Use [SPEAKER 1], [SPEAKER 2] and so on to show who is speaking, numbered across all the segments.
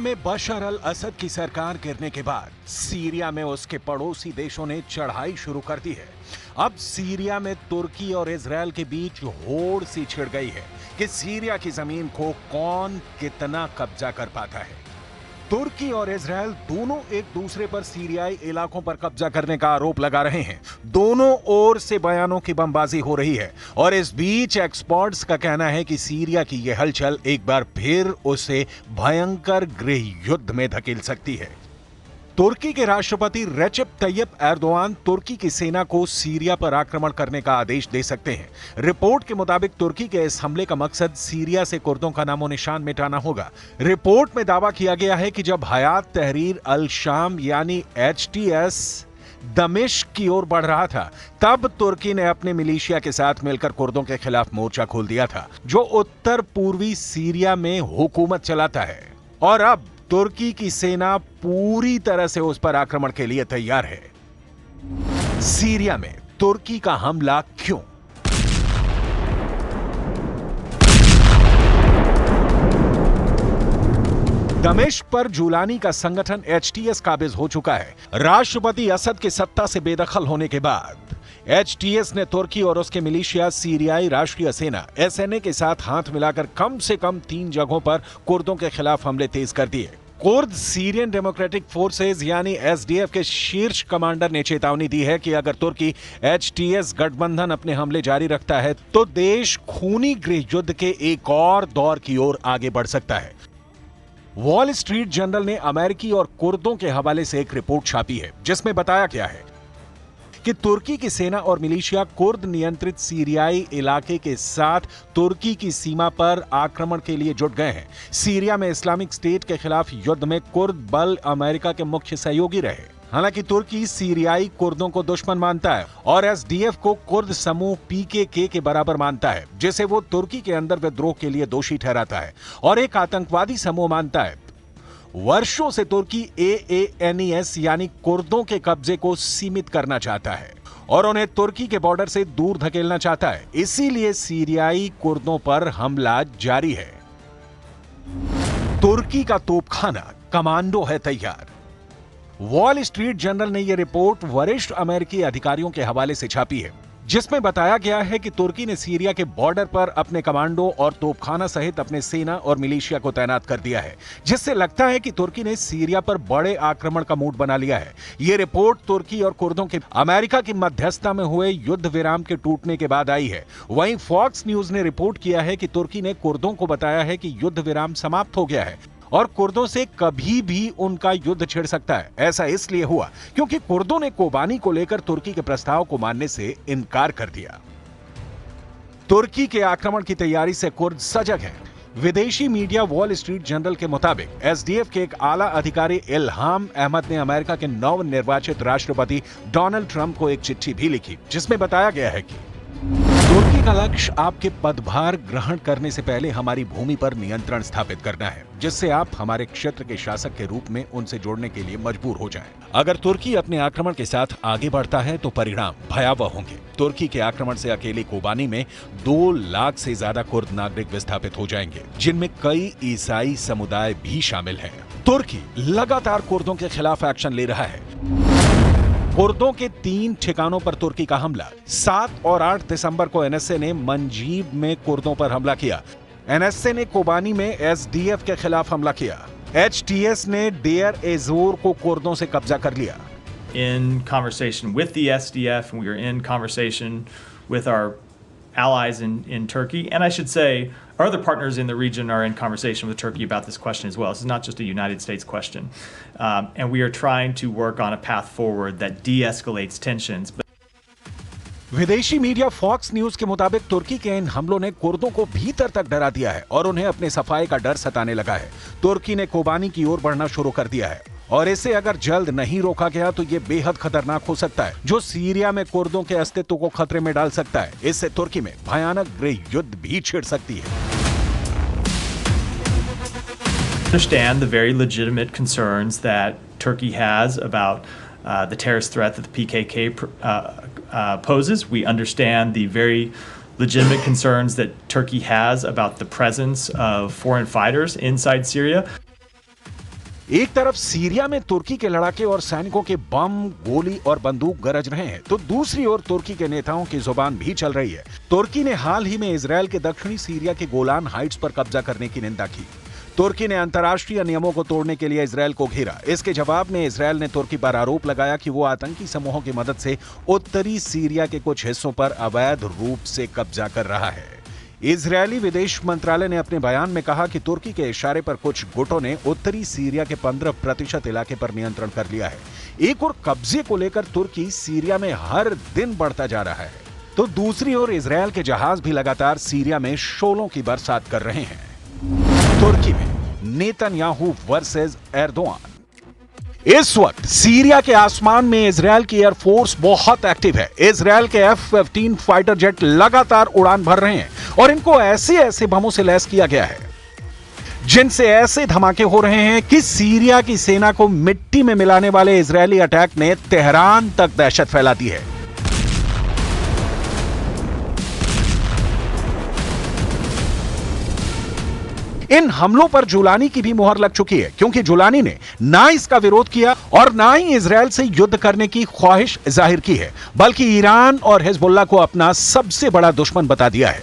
[SPEAKER 1] में बशर अल असद की सरकार गिरने के बाद सीरिया में उसके पड़ोसी देशों ने चढ़ाई शुरू कर दी है। अब सीरिया में तुर्की और इजरायल के बीच होड़ सी छिड़ गई है कि सीरिया की जमीन को कौन कितना कब्जा कर पाता है। तुर्की और इजरायल दोनों एक दूसरे पर सीरियाई इलाकों पर कब्जा करने का आरोप लगा रहे हैं। दोनों ओर से बयानों की बमबाजी हो रही है और इस बीच एक्सपर्ट्स का कहना है कि सीरिया की यह हलचल एक बार फिर उसे भयंकर गृह युद्ध में धकेल सकती है। तुर्की के राष्ट्रपति रेसिप तैयब एर्दोआन तुर्की की सेना को सीरिया पर आक्रमण करने का आदेश दे सकते हैं। रिपोर्ट के मुताबिक तुर्की के इस हमले का मकसद सीरिया से कुर्दों का नामो निशान मिटाना होगा। रिपोर्ट में दावा किया गया है कि जब हयात तहरीर अल शाम यानी HTS दमिश्क की ओर बढ़ रहा था, तब तुर्की ने अपने मिलिशिया के साथ मिलकर कुर्दों के खिलाफ मोर्चा खोल दिया था, जो उत्तर पूर्वी सीरिया में हुकूमत चलाता है। और अब तुर्की की सेना पूरी तरह से उस पर आक्रमण के लिए तैयार है। सीरिया में तुर्की का हमला क्यों? दमिश्क पर जुलानी का संगठन HTS काबिज हो चुका है। राष्ट्रपति असद के सत्ता से बेदखल होने के बाद HTS ने तुर्की और उसके मिलिशिया सीरियाई राष्ट्रीय सेना SNA के साथ हाथ मिलाकर कम से कम 3 जगहों पर कुर्दों के खिलाफ हमले तेज कर दिए। कुर्द सीरियन डेमोक्रेटिक फोर्सेज यानी SDF के शीर्ष कमांडर ने चेतावनी दी है कि अगर तुर्की HTS गठबंधन अपने हमले जारी रखता है तो देश खूनी गृह युद्ध के एक और दौर की ओर आगे बढ़ सकता है। वॉल स्ट्रीट जर्नल ने अमेरिकी और कुर्दों के हवाले से एक रिपोर्ट छापी है, जिसमें बताया गया है कि तुर्की की सेना और मिलिशिया कुर्द नियंत्रित सीरियाई इलाके के साथ तुर्की की सीमा पर आक्रमण के लिए जुट गए हैं। सीरिया में इस्लामिक स्टेट के खिलाफ युद्ध में कुर्द बल अमेरिका के मुख्य सहयोगी रहे। हालांकि तुर्की सीरियाई कुर्दों को दुश्मन मानता है और SDF को कुर्द समूह PKK के बराबर मानता है, जिसे वो तुर्की के अंदर विद्रोह के लिए दोषी ठहराता है और एक आतंकवादी समूह मानता है। वर्षों से तुर्की AANES यानी कुर्दों के कब्जे को सीमित करना चाहता है और उन्हें तुर्की के बॉर्डर से दूर धकेलना चाहता है। इसीलिए सीरियाई कुर्दों पर हमला जारी है। तुर्की का तोपखाना कमांडो है तैयार। वॉल स्ट्रीट जर्नल ने यह रिपोर्ट वरिष्ठ अमेरिकी अधिकारियों के हवाले से छापी है, जिसमें बताया गया है कि तुर्की ने सीरिया के बॉर्डर पर अपने कमांडो और तोपखाना सहित अपने सेना और मिलिशिया को तैनात कर दिया है, जिससे लगता है कि तुर्की ने सीरिया पर बड़े आक्रमण का मूड बना लिया है। यह रिपोर्ट तुर्की और कुर्दों के अमेरिका की मध्यस्थता में हुए युद्ध विराम के टूटने के बाद आई है। वहीं फॉक्स न्यूज ने रिपोर्ट किया है कि तुर्की ने कुर्दों को बताया है कि युद्ध विराम समाप्त हो गया है और कुर्दों से कभी भी उनका युद्ध छिड़ सकता है। ऐसा इसलिए हुआ क्योंकि कुर्दों ने कोबानी को लेकर तुर्की के प्रस्ताव को मानने से इनकार कर दिया। तुर्की के आक्रमण की तैयारी से कुर्द सजग हैं। विदेशी मीडिया वॉल स्ट्रीट जर्नल के मुताबिक SDF के एक आला अधिकारी इल्हाम अहमद ने अमेरिका के नवनिर्वाचित राष्ट्रपति डोनाल्ड ट्रंप को एक चिट्ठी भी लिखी, जिसमें बताया गया है कि तुर्की का लक्ष्य आपके पदभार ग्रहण करने से पहले हमारी भूमि पर नियंत्रण स्थापित करना है, जिससे आप हमारे क्षेत्र के शासक के रूप में उनसे जोड़ने के लिए मजबूर हो जाएं। अगर तुर्की अपने आक्रमण के साथ आगे बढ़ता है तो परिणाम भयावह होंगे। तुर्की के आक्रमण से अकेले कोबानी में 2 लाख से ज्यादा कुर्द नागरिक विस्थापित हो जाएंगे, जिनमें कई ईसाई समुदाय भी शामिल हैं। तुर्की लगातार कुर्दों के खिलाफ एक्शन ले रहा है। कुर्दों के 3 ठिकानों पर तुर्की का हमला। 7 और 8 दिसंबर को NSA ने मंजीब में कुर्दों पर हमला किया। NSA ने कोबानी में SDF के खिलाफ हमला किया। HTS ने डेयर एजोर को कुर्दों से कब्जा कर लिया।
[SPEAKER 2] In conversation with the SDF, and we are in conversation with our allies in Turkey, and I should say our other partners in the region are in conversation with Turkey about this question as well. This is not just a United States question. And we are trying to work on a path forward that de-escalates tensions.
[SPEAKER 1] विदेशी media fox news के मुताबिक तुर्की के इन हमलों ने कुर्दों को भीतर तक डरा दिया है और उन्हें अपने सफाई का डर सताने लगा है। तुर्की ने कोबानी की ओर बढ़ना शुरू कर दिया है और इसे अगर जल्द नहीं रोका गया तो ये बेहद खतरनाक हो सकता है, जो सीरिया में कुर्दों के अस्तित्व को खतरे में डाल सकता है। इससे तुर्की में भयानक गृह युद्ध भी छिड़ सकती है।
[SPEAKER 2] Understand the very legitimate concerns that Turkey has about the terrorist threat that the PKK poses. We understand the very legitimate concerns that Turkey has about the presence of foreign fighters inside Syria.
[SPEAKER 1] एक तरफ Syria में तुर्की के लड़ाके और सैनिकों के बम, गोली और बंदूक गरज रहे हैं, तो दूसरी ओर तुर्की के नेताओं की जुबान भी चल रही है। तुर्की ने हाल ही में इजरायल के दक्षिणी सीरिया के गोलान हाइट्स पर कब्जा करने की निंदा की। तुर्की ने अंतर्राष्ट्रीय नियमों को तोड़ने के लिए इजरायल को घेरा। इसके जवाब में इजरायल ने तुर्की पर आरोप लगाया कि वो आतंकी समूहों की मदद से उत्तरी सीरिया के कुछ हिस्सों पर अवैध रूप से कब्जा कर रहा है। इजरायली विदेश मंत्रालय ने अपने बयान में कहा कि तुर्की के इशारे पर कुछ गुटों ने उत्तरी सीरिया के 15% इलाके पर नियंत्रण कर लिया है। एक और कब्जे को लेकर तुर्की सीरिया में हर दिन बढ़ता जा रहा है, तो दूसरी ओर इजरायल के जहाज भी लगातार सीरिया में शोलों की बरसात कर रहे हैं। तुर्की में नेतन्याहू वर्सेस एर्दोआन। इस वक्त सीरिया के आसमान में इजरायल की एयरफोर्स बहुत एक्टिव है। इजरायल के F-15 फाइटर जेट लगातार उड़ान भर रहे हैं और इनको ऐसे ऐसे बमों से लैस किया गया है जिनसे ऐसे धमाके हो रहे हैं कि सीरिया की सेना को मिट्टी में मिलाने वाले इजरायली अटैक ने तेहरान तक दहशत फैला दी है। इन हमलों पर जुलानी की भी मुहर लग चुकी है, क्योंकि जुलानी ने ना इसका विरोध किया और ना ही इजरायल से युद्ध करने की ख्वाहिश जाहिर की है, बल्कि ईरान और हिजबुल्लाह को अपना सबसे बड़ा दुश्मन बता दिया है।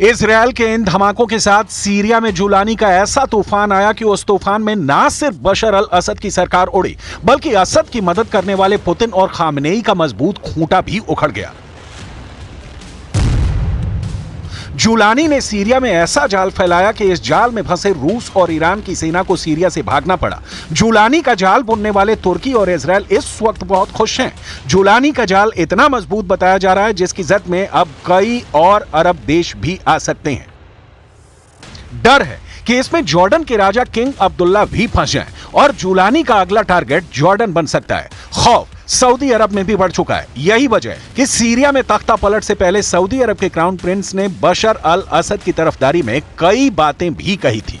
[SPEAKER 1] इजरायल के इन धमाकों के साथ सीरिया में जुलानी का ऐसा तूफान आया कि उस तूफान में ना सिर्फ बशर अल असद की सरकार उड़ी, बल्कि असद की मदद करने वाले पुतिन और खामनेई का मजबूत खूंटा भी उखड़ गया। जुलानी ने सीरिया में ऐसा जाल फैलाया कि इस जाल में फंसे रूस और ईरान की सेना को सीरिया से भागना पड़ा। जुलानी का जाल बुनने वाले तुर्की और इजरायल इस वक्त बहुत खुश हैं। जुलानी का जाल इतना मजबूत बताया जा रहा है जिसकी जद में अब कई और अरब देश भी आ सकते हैं। डर है कि इसमें जॉर्डन के राजा किंग अब्दुल्ला भी फंस जाएं और जुलानी का अगला टारगेट जॉर्डन बन सकता है। खौफ सऊदी अरब में भी बढ़ चुका है। यही वजह है कि सीरिया में तख्ता पलट से पहले सऊदी अरब के क्राउन प्रिंस ने बशर अल असद की तरफदारी में कई बातें भी कही थी।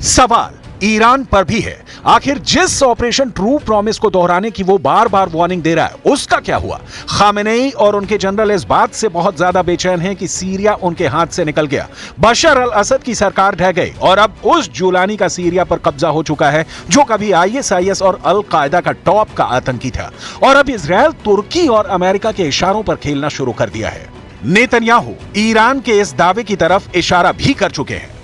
[SPEAKER 1] सवाल ईरान पर भी है। आखिर जिस ऑपरेशन ट्रू प्रॉमिस को दोहराने की वो बार बार वार्निंग दे रहा है उसका क्या हुआ? खामेनेई और उनके जनरल इस बात से बहुत ज्यादा बेचैन हैं कि सीरिया उनके हाथ से निकल गया। बशर अल असद की सरकार ढह गई और अब उस जुलानी का सीरिया पर कब्जा हो चुका है जो कभी ISIS और अल कायदा का टॉप का आतंकी था। और अब इजरायल तुर्की और अमेरिका के इशारों पर खेलना शुरू कर दिया है। नेतन्याहू ईरान के इस दावे की तरफ इशारा भी कर चुके हैं।